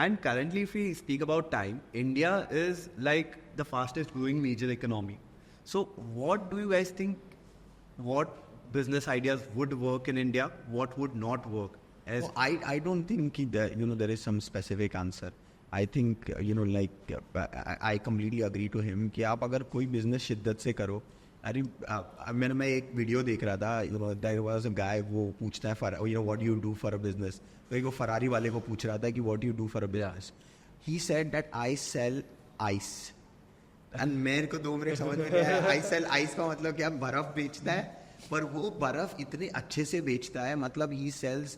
And currently, if we speak about time, India is like the fastest growing major economy. So what do you guys think? What business ideas would work in India? What would not work? I don't think that, there is some specific answer. I think, I completely agree to him कि आप अगर कोई business शिद्दत से करो. अरे मैं एक वीडियो देख रहा था, there was a guy, वो पूछता है what do you do for a business. तो एक वो फरारी वाले को पूछ रहा था कि what do you do for a business. He said that I sell ice. And मेरे को 2 मिनट समझ में नहीं आया. I sell ice का मतलब क्या, बर्फ बेचता है, पर वो बर्फ इतने अच्छे से बेचता है. मतलब he sells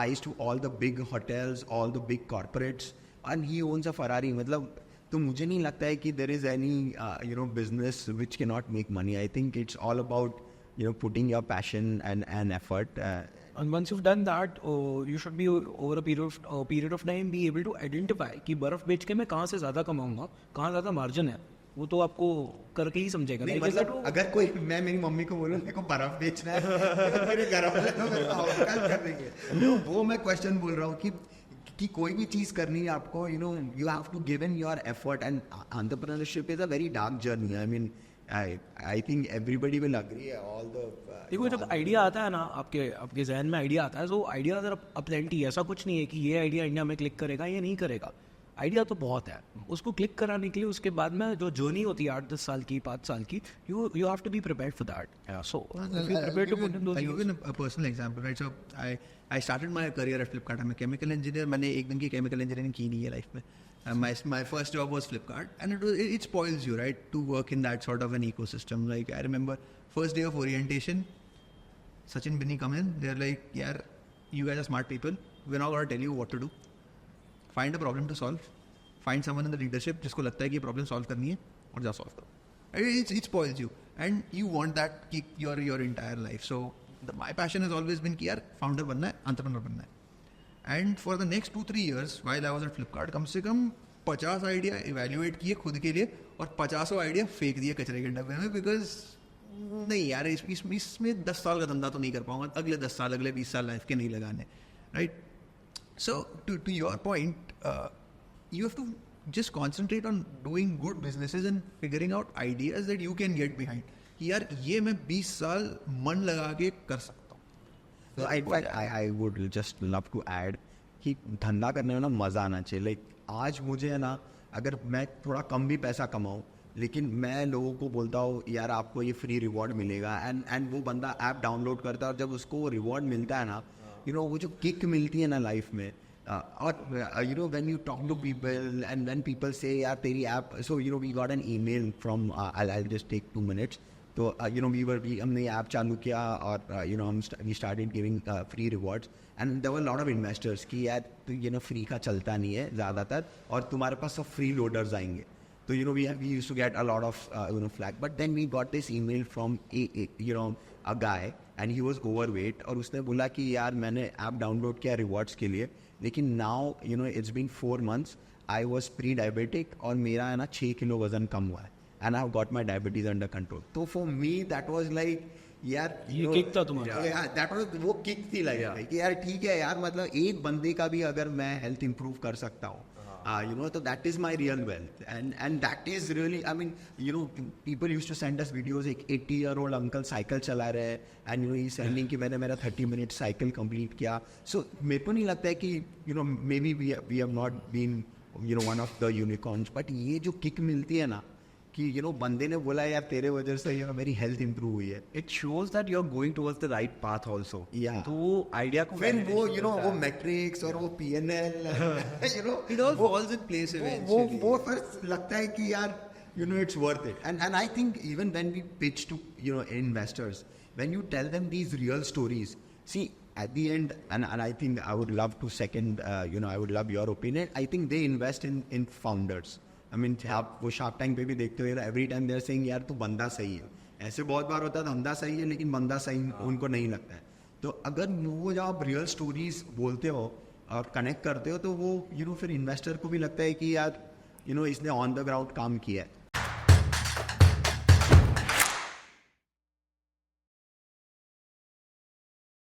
ice to all the big hotels, all the big corporates, and he owns a Ferrari. मतलब तो मुझे नहीं लगता है कि there is any business which cannot make money. I think it's all about putting your passion and effort. And once you've done that, you should be over a period of time be able to identify कि बर्फ बेच के मैं कहाँ से ज़्यादा कमाऊंगा, कहाँ ज़्यादा मार्जिन है. वो तो आपको करके ही समझेगा. नहीं, मतलब अगर कोई, मैं मेरी मम्मी को बोलूँ मेरे को बर्फ बेचना है तो मेरे घर वाले तो मेरे को कर देंगे. तो वो मैं क्वेश्चन बोल रहा हूँ कि कोई भी चीज़ करनी है आपको, you have to give in your effort, and entrepreneurship is a very dark journey. I mean, I think everybody will agree. All the देखो, जब आइडिया आता है ना, आपके जहन में आइडिया आता है, तो आइडिया अगर अपलेंटी, ऐसा कुछ नहीं है कि ये आइडिया इंडिया में क्लिक करेगा या नहीं करेगा. आइडिया तो बहुत है, उसको क्लिक कराने के लिए उसके बाद में जो जर्नी होती है 8-10 साल की, 5 साल की, you have to be prepared for that. So if you're prepared to put in those. I'll give you a personal example, right? So I started my career at Flipkart. I'm a chemical engineer. मैंने एक दिन की chemical engineering की नहीं है life में. My first job was Flipkart, and it spoils you, right, to work in that sort of an ecosystem. Like I remember first day of orientation, Sachin Binny come in. They're like, "Yeah, you guys are smart people. We're not gonna tell you what to do. Find a problem to solve. Find someone in the leadership जिसको लगता है कि problem solve करनी है और जा solve करो." It spoils you, and you want that your entire life. So my passion has always been कि यार founder बनना है, entrepreneur बनना है. And for the next 2-3 years while I was at Flipkart, कम से कम 50 आइडिया evaluate किए खुद के लिए और 50 आइडिया फेंक दिए कचरे के डब्बे में, because नहीं यार इसमें 10 साल का धंधा तो नहीं कर पाऊंगा, अगले 10 साल, अगले 20 साल लाइफ के नहीं लगाने, right? So to your point, you have to just concentrate on doing good businesses and figuring out ideas that you can get behind. कि यार ये मैं 20 साल मन लगा के कर सकता हूँ. So in fact, I would just love to add कि धंधा करने में ना मज़ा आना चाहिए. Like आज मुझे है ना, अगर मैं थोड़ा कम भी पैसा कमाऊँ, लेकिन मैं लोगों को बोलता हूँ यार आपको ये फ्री रिवॉर्ड मिलेगा, एंड वो बंदा ऐप डाउनलोड करता है, और जब उसको वो रिवॉर्ड मिलता है ना, वो जो किक मिलती है ना लाइफ में, और when you talk to people and when people say यार तेरी app, so we got an email from I'll just take 2 minutes. तो हमने ऐप चालू किया और we started giving free rewards, and there were a lot of investors कि यार तो फ्री का चलता नहीं है ज़्यादातर, और तुम्हारे पास सब फ्री लोडर्स आएंगे. तो we used to get a lot of flag, but then we got this email from a guy, and he was overweight, और उसने बोला कि यार मैंने ऐप डाउनलोड किया रिवॉर्ड्स के लिए, लेकिन now it's been 4 months, I was pre-diabetic और मेरा है ना 6 किलो वजन कम हुआ है, and I've got my diabetes under control. तो for me that was like यार ये किक था तुम्हारा. that was वो किक थी like कि यार ठीक है यार, मतलब एक बंदे का भी अगर मैं हेल्थ इंप्रूव कर सकता हूँ, so that is my real wealth, and that is really, I mean, people used to send us videos, एक 80-year-old uncle साइकिल चला रहे हैं, and he's sending कि मैंने मेरा 30-minute साइकिल complete किया. So मेरे को नहीं लगता है कि maybe we have not been one of the unicorns, but ये जो किक मिलती है ना कि बंदे ने बोला यार तेरे वजह से मेरी हेल्थ इंप्रूव हुई है, It shows that you're going towards the right path also. Yeah. तो वो आइडिया को फिर वो वो मैट्रिक्स और वो PNL It all falls in place eventually. वो फिर लगता है कि यार it's worth it. And I think even when we pitch to investors, when you tell them these real stories, see at the end, and I think I would love to second, I would love your opinion. I think they invest in founders. I mean, आप वो shark tank पे भी देखते हो, every time there saying यार तू बंदा सही है. ऐसे बहुत बार होता है धंधा सही है लेकिन बंदा सही उनको नहीं लगता है. तो अगर वो जब आप रियल स्टोरीज बोलते हो और कनेक्ट करते हो, तो वो फिर इन्वेस्टर को भी लगता है कि यार इसने ऑन द ग्राउंड काम किया है.